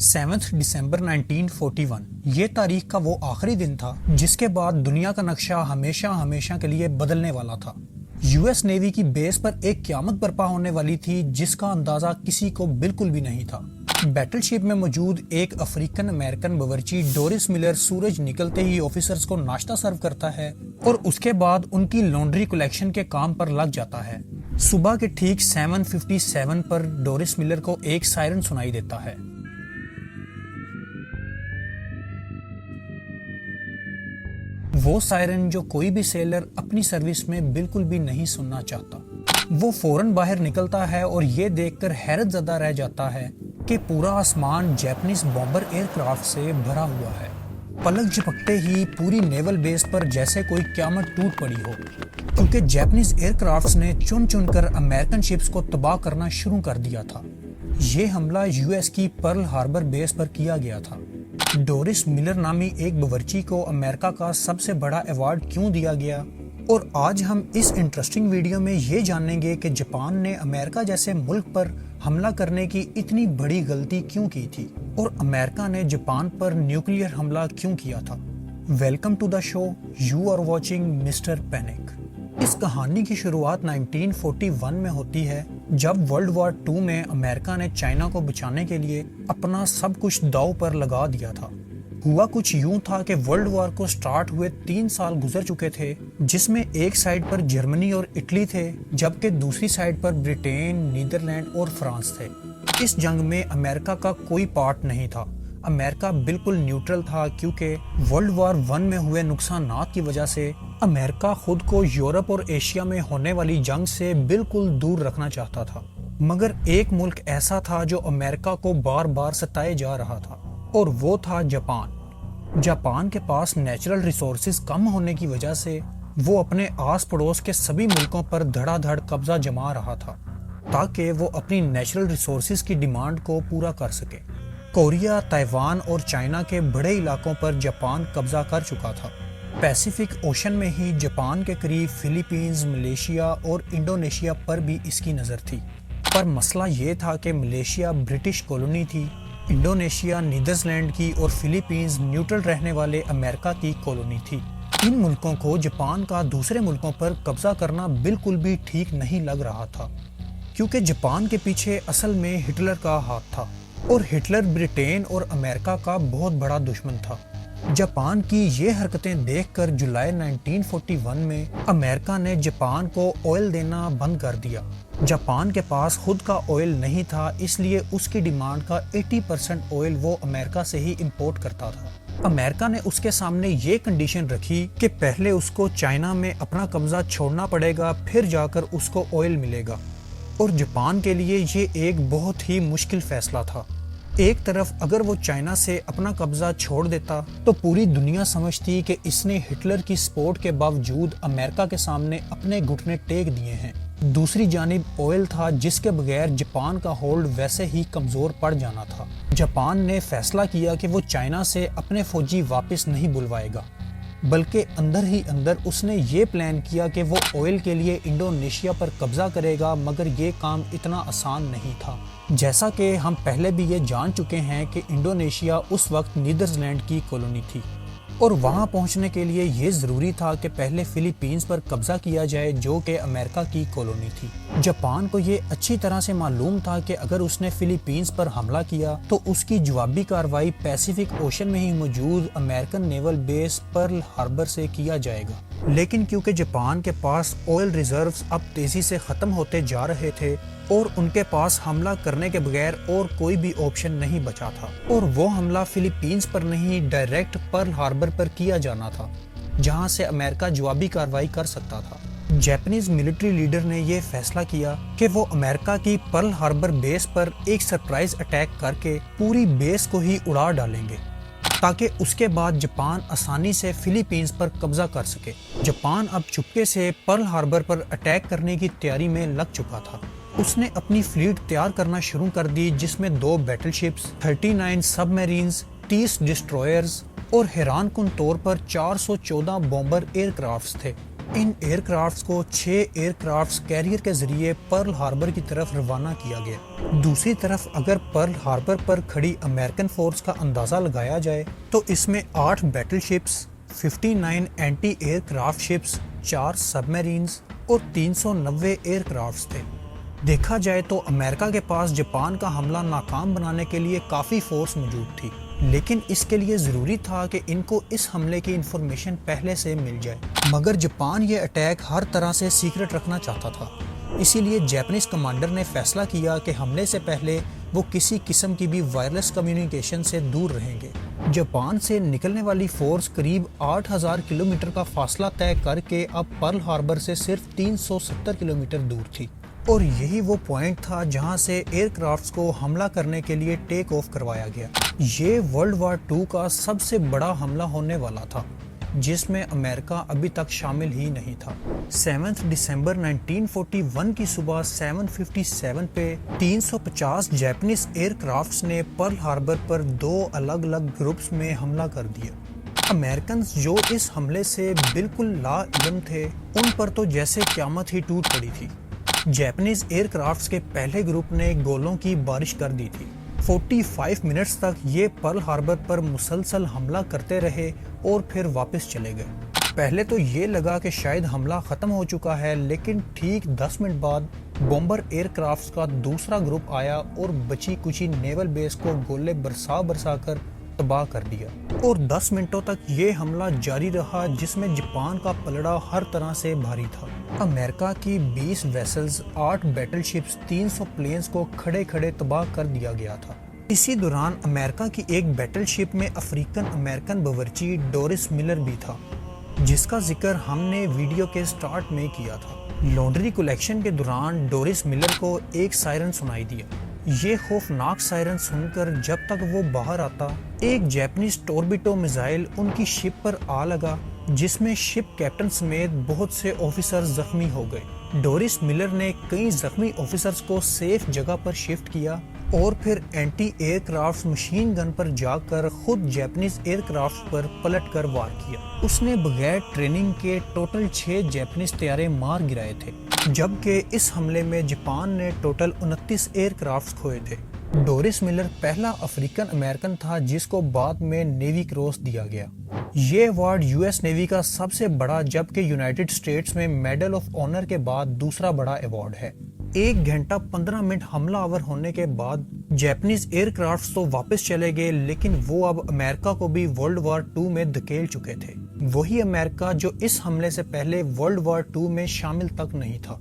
7 دسمبر 1941 یہ تاریخ کا وہ آخری دن تھا جس کے بعد دنیا کا نقشہ ہمیشہ کے لیے بدلنے والا تھا۔ یو ایس نیوی کی بیس پر ایک قیامت برپا ہونے والی تھی جس کا اندازہ کسی کو بالکل بھی نہیں تھا۔ بیٹل شپ میں موجود ایک افریقن امریکن باورچی ڈورس ملر سورج نکلتے ہی آفیسرز کو ناشتہ سرو کرتا ہے اور اس کے بعد ان کی لانڈری کلیکشن کے کام پر لگ جاتا ہے۔ صبح کے ٹھیک 7:57 پر ڈورس ملر کو ایک سائرن سنائی دیتا ہے۔ وہ سائرن جو کوئی بھی سیلر اپنی سروس میں بالکل بھی نہیں سننا چاہتا۔ وہ فوراً باہر نکلتا ہے اور یہ دیکھ کر حیرت زدہ رہ جاتا ہے کہ پورا آسمان جیپنیز بامبر ایئر کرافٹ سے بھرا ہوا ہے۔ پلک جھپکتے ہی پوری نیول بیس پر جیسے کوئی قیامت ٹوٹ پڑی ہو، کیونکہ جیپنیز ایئر کرافٹس نے چن کر امریکن شپس کو تباہ کرنا شروع کر دیا تھا۔ یہ حملہ یو ایس کی پرل ہاربر بیس پر کیا گیا تھا۔ ڈورس ملر نامی ایک باورچی کو امریکہ کا سب سے بڑا ایوارڈ کیوں دیا گیا، اور آج ہم اس انٹرسٹنگ ویڈیو میں یہ جانیں گے کہ جاپان نے امریکہ جیسے ملک پر حملہ کرنے کی اتنی بڑی غلطی کیوں کی تھی، اور امریکہ نے جاپان پر نیوکلیئر حملہ کیوں کیا تھا۔ Welcome to the show, you are watching Mr Panic. اس کہانی کی شروعات 1941 میں ہوتی ہے جب ورلڈ وار 2 میں امریکہ نے چائنا کو بچانے کے لیے اپنا سب کچھ داؤ پر لگا دیا تھا۔ ہوا کچھ یوں تھا کہ ورلڈ وار کو سٹارٹ ہوئے 3 سال گزر چکے تھے، جس میں ایک سائیڈ پر جرمنی اور اٹلی تھے جبکہ دوسری سائیڈ پر برٹین، نیدرلینڈ اور فرانس تھے۔ اس جنگ میں امریکہ کا کوئی پارٹ نہیں تھا۔ امریکہ بالکل نیوٹرل تھا کیونکہ ورلڈ وار 1 میں ہوئے نقصانات کی وجہ سے امریکہ خود کو یورپ اور ایشیا میں ہونے والی جنگ سے بالکل دور رکھنا چاہتا تھا۔ مگر ایک ملک ایسا تھا جو امریکہ کو بار بار ستائے جا رہا تھا، اور وہ تھا جاپان۔ جاپان کے پاس نیچرل ریسورسز کم ہونے کی وجہ سے وہ اپنے آس پڑوس کے سبھی ملکوں پر دھڑا دھڑ قبضہ جما رہا تھا تاکہ وہ اپنی نیچرل ریسورسز کی ڈیمانڈ کو پورا کر سکے۔ کوریا، تائیوان اور چائنا کے بڑے علاقوں پر جاپان قبضہ کر چکا تھا۔ پیسیفک اوشن میں ہی جاپان کے قریب فلیپینز، ملیشیا اور انڈونیشیا پر بھی اس کی نظر تھی، پر مسئلہ یہ تھا کہ ملیشیا برٹش کالونی تھی، انڈونیشیا نیدرلینڈ کی اور فلیپینز نیوٹرل رہنے والے امریکہ کی کالونی تھی۔ ان ملکوں کو جاپان کا دوسرے ملکوں پر قبضہ کرنا بالکل بھی ٹھیک نہیں لگ رہا تھا، کیونکہ جاپان کے پیچھے اصل میں ہٹلر کا ہاتھ تھا، اور ہٹلر برٹین اور امریکہ کا بہت بڑا دشمن تھا۔ جاپان کی یہ حرکتیں دیکھ کر جولائی 1941 میں امریکہ نے جاپان کو آئل دینا بند کر دیا۔ جاپان کے پاس خود کا آئل نہیں تھا، اس لیے اس کی ڈیمانڈ کا 80% آئل وہ امریکہ سے ہی امپورٹ کرتا تھا۔ امریکہ نے اس کے سامنے یہ کنڈیشن رکھی کہ پہلے اس کو چائنا میں اپنا قبضہ چھوڑنا پڑے گا، پھر جا کر اس کو آئل ملے گا، اور جاپان کے لیے یہ ایک بہت ہی مشکل فیصلہ تھا۔ ایک طرف اگر وہ چائنا سے اپنا قبضہ چھوڑ دیتا تو پوری دنیا سمجھتی کہ اس نے ہٹلر کی سپورٹ کے باوجود امریکہ کے سامنے اپنے گھٹنے ٹیک دیے ہیں۔ دوسری جانب آئل تھا جس کے بغیر جاپان کا ہولڈ ویسے ہی کمزور پڑ جانا تھا۔ جاپان نے فیصلہ کیا کہ وہ چائنا سے اپنے فوجی واپس نہیں بلوائے گا، بلکہ اندر ہی اندر اس نے یہ پلان کیا کہ وہ آئل کے لیے انڈونیشیا پر قبضہ کرے گا، مگر یہ کام اتنا آسان نہیں تھا۔ جیسا کہ ہم پہلے بھی یہ جان چکے ہیں کہ انڈونیشیا اس وقت نیدرلینڈ کی کالونی تھی، اور وہاں پہنچنے کے لیے یہ ضروری تھا کہ پہلے فلیپینز پر قبضہ کیا جائے جو کہ امریکہ کی کالونی تھی۔ جاپان کو یہ اچھی طرح سے معلوم تھا کہ اگر اس نے فلیپینز پر حملہ کیا تو اس کی جوابی کارروائی پیسیفک اوشن میں ہی موجود امریکن نیول بیس پرل ہاربر سے کیا جائے گا، لیکن کیونکہ جاپان کے پاس آئل ریزروز اب تیزی سے ختم ہوتے جا رہے تھے اور ان کے پاس حملہ کرنے کے بغیر اور کوئی بھی آپشن نہیں بچا تھا، اور وہ حملہ فلیپینز پر نہیں ڈائریکٹ پرل ہاربر پر کیا جانا تھا جہاں سے امریکہ جوابی کارروائی کر سکتا تھا۔ جاپنیز ملٹری لیڈر نے یہ فیصلہ کیا کہ وہ امریکہ کی پرل ہاربر بیس پر ایک سرپرائز اٹیک کر کے پوری بیس کو ہی اڑا ڈالیں گے تاکہ اس کے بعد جاپان آسانی سے فلیپینز پر قبضہ کر سکے۔ جاپان اب چپکے سے پرل ہاربر پر اٹیک کرنے کی تیاری میں لگ چکا تھا۔ اس نے اپنی فلیٹ تیار کرنا شروع کر دی جس میں 2 بیٹل شپس، 39 سب میرینز، 30 ڈسٹرائرز اور حیران کن طور پر 414 بامبر ایئر کرافٹس تھے۔ ان ایئر کرافٹس کو 6 ایئر کرافٹس کیریئر کے ذریعے پرل ہاربر کی طرف روانہ کیا گیا۔ دوسری طرف اگر پرل ہاربر پر کھڑی امریکن فورس کا اندازہ لگایا جائے تو اس میں 8 battleships, 59 anti aircraft ships, 4 submarines اور 390 ایئر کرافٹس تھے۔ دیکھا جائے تو امریکہ کے پاس جاپان کا حملہ ناکام بنانے کے لیے کافی فورس موجود تھی، لیکن اس کے لیے ضروری تھا کہ ان کو اس حملے کی انفارمیشن پہلے سے مل جائے۔ مگر جاپان یہ اٹیک ہر طرح سے سیکرٹ رکھنا چاہتا تھا، اسی لیے جاپانیز کمانڈر نے فیصلہ کیا کہ حملے سے پہلے وہ کسی قسم کی بھی وائرلیس کمیونیکیشن سے دور رہیں گے۔ جاپان سے نکلنے والی فورس قریب 8000 کلومیٹر کا فاصلہ طے کر کے اب پرل ہاربر سے صرف 370 کلومیٹر دور تھی، اور یہی وہ پوائنٹ تھا جہاں سے ایئر کرافٹس کو حملہ کرنے کے لیے ٹیک آف کروایا گیا۔ یہ ورلڈ وار 2 کا سب سے بڑا حملہ ہونے والا تھا، جس میں امریکہ ابھی تک شامل ہی نہیں تھا۔ 7 دسمبر 1941 کی صبح 7:57 پہ 350 جاپانیز ایئر کرافٹس نے پرل ہاربر پر 2 الگ الگ گروپس میں حملہ کر دیا۔ امریکنز جو اس حملے سے بالکل لا علم تھے، ان پر تو جیسے قیامت ہی ٹوٹ پڑی تھی۔ جاپانیز ایئر کرافٹس کے پہلے گروپ نے گولوں کی بارش کر دی تھی۔ 45 منٹس تک یہ پرل ہاربر پر مسلسل حملہ کرتے رہے اور پھر واپس چلے گئے۔ پہلے تو یہ لگا کہ شاید حملہ ختم ہو چکا ہے، لیکن ٹھیک 10 منٹ بعد بومبر ایئر کرافٹس کا دوسرا گروپ آیا اور بچی کچی نیول بیس کو گولے برسا کر تباہ کر دیا، اور 10 منٹوں تک یہ حملہ جاری رہا، جس میں جاپان کا پلڑا ہر طرح سے بھاری تھا۔ امریکہ کی 20 ویسلز، 8 بیٹل شپس، 300 پلینز کو کھڑے کھڑے تباہ کر دیا گیا تھا۔ اسی دوران امریکہ کی ایک بیٹل شپ میں افریقن امریکن باورچی ڈورس ملر بھی تھا، جس کا ذکر ہم نے ویڈیو کے سٹارٹ میں کیا تھا۔ لانڈری کلیکشن کے دوران ڈورس ملر کو ایک سائرن سنائی دیا۔ یہ خوفناک سائرن سن کر جب تک وہ باہر آتا، ایک جاپانیز ٹوربیڈو میزائل ان کی شپ پر آ لگا، جس میں شپ کیپٹن سمیت بہت سے آفیسر زخمی ہو گئے۔ ڈورس ملر نے کئی زخمی آفیسرز کو سیف جگہ پر شفٹ کیا اور پھر anti aircraft machine gun پر جا کر خود جاپانیز ایئر کرافٹ پر پلٹ کر وار کیا۔ اس نے بغیر ٹریننگ کے ٹوٹل 6 جاپانیز طیارے مار گرائے تھے، جبکہ اس حملے میں جاپان نے ٹوٹل 29 ایئر کرافٹس کھوئے تھے۔ ڈورس ملر پہلا افریقن امریکن تھا جس کو بعد میں نیوی کراس دیا گیا۔ یہ ایوارڈ یو ایس نیوی کا سب سے بڑا، جبکہ یونائٹڈ اسٹیٹس میں میڈل آف آنر کے بعد دوسرا بڑا ایوارڈ ہے۔ 1 گھنٹہ 15 منٹ حملہ آور ہونے کے بعد جاپانیز ایئر کرافٹس تو واپس چلے گئے، لیکن وہ اب امریکہ کو بھی ورلڈ وار 2 میں دھکیل چکے تھے۔ وہی امریکہ جو اس حملے سے پہلے ورلڈ وار 2 میں شامل تک نہیں تھا۔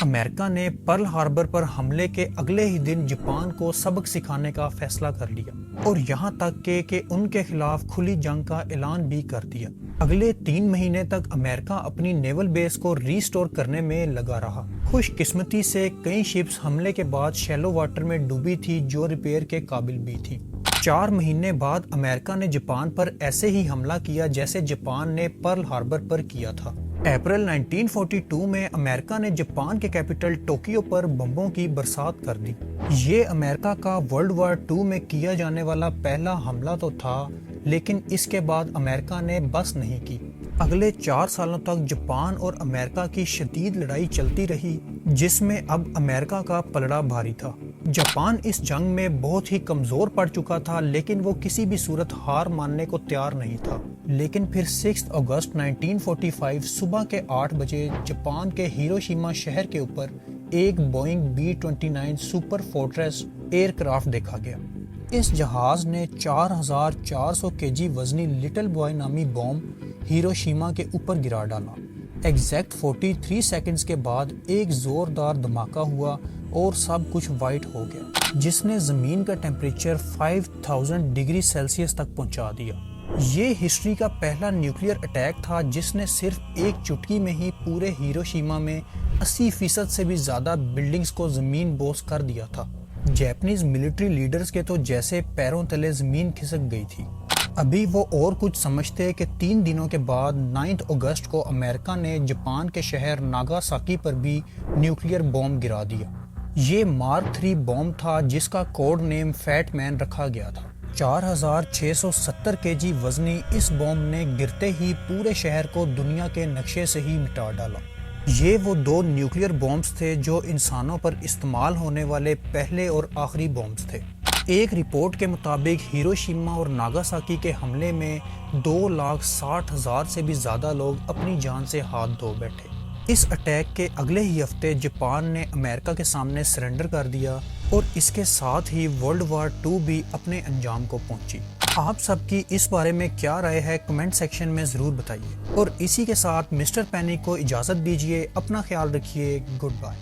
امریکہ نے پرل ہاربر پر حملے کے اگلے ہی دن جاپان کو سبق سکھانے کا فیصلہ کر لیا، اور یہاں تک کہ ان کے خلاف کھلی جنگ کا اعلان بھی کر دیا۔ اگلے 3 مہینے تک امریکہ اپنی نیول بیس کو ریسٹور کرنے میں لگا رہا۔ خوش قسمتی سے کئی شپس حملے کے بعد شیلو واٹر میں ڈوبی تھی جو ریپیئر کے قابل بھی تھی۔ 4 مہینے بعد امریکہ نے جاپان پر ایسے ہی حملہ کیا جیسے جاپان نے پرل ہاربر پر کیا تھا۔ اپریل 1942 میں امریکہ نے جاپان کے کیپٹل ٹوکیو پر بمبوں کی برسات کر دی۔ یہ امریکہ کا ورلڈ وار 2 میں کیا جانے والا پہلا حملہ تو تھا، لیکن اس کے بعد امریکہ نے بس نہیں کی۔ اگلے 4 سالوں تک جاپان اور امریکہ کی شدید لڑائی چلتی رہی، جس میں اب امریکہ کا پلڑا بھاری تھا۔ جاپان اس جنگ میں بہت ہی کمزور پڑ چکا تھا، لیکن وہ کسی بھی صورت ہار ماننے کو تیار نہیں تھا۔ لیکن پھر 6 اگست 1945 صبح کے 8 بجے جاپان کے ہیروشیما شہر کے اوپر ایک Boeing B-29 Superfortress aircraft دیکھا گیا۔ اس جہاز نے 4400 kg وزنی لٹل بوائے نامی بوم ہیروشیما کے اوپر گرا ڈالا۔ ایگزیکٹ 43 سیکنڈز کے بعد ایک زوردار دھماکہ ہوا اور سب کچھ وائٹ ہو گیا، جس نے زمین کا ٹیمپریچر 5000 ڈگری سیلسیس تک پہنچا دیا۔ یہ ہسٹری کا پہلا نیوکلیئر اٹیک تھا جس نے صرف ایک چٹکی میں ہی پورے ہیروشیما میں 80% سے بھی زیادہ بلڈنگز کو زمین بوس کر دیا تھا۔ جاپانیز ملٹری لیڈرز کے تو جیسے پیروں تلے زمین کھسک گئی تھی۔ ابھی وہ اور کچھ سمجھتے کہ 3 دنوں کے بعد 9 اگست کو امریکہ نے جاپان کے شہر ناگاساکی پر بھی نیوکلیئر بوم گرا دیا۔ یہ مارک 3 بوم تھا جس کا کوڈ نیم فیٹ مین رکھا گیا تھا۔ 4670 kg وزنی اس بوم نے گرتے ہی پورے شہر کو دنیا کے نقشے سے ہی مٹا ڈالا۔ یہ وہ 2 نیوکلیئر بومز تھے جو انسانوں پر استعمال ہونے والے پہلے اور آخری بومز تھے۔ ایک رپورٹ کے مطابق ہیروشیما اور ناگاساکی کے حملے میں 2,60,000 سے بھی زیادہ لوگ اپنی جان سے ہاتھ دھو بیٹھے۔ اس اٹیک کے اگلے ہی ہفتے جاپان نے امریکہ کے سامنے سرنڈر کر دیا اور اس کے ساتھ ہی ورلڈ وار 2 بھی اپنے انجام کو پہنچی۔ آپ سب کی اس بارے میں کیا رائے ہے کمنٹ سیکشن میں ضرور بتائیے، اور اسی کے ساتھ مسٹر پینک کو اجازت دیجیے۔ اپنا خیال رکھیے، گڈ بائے۔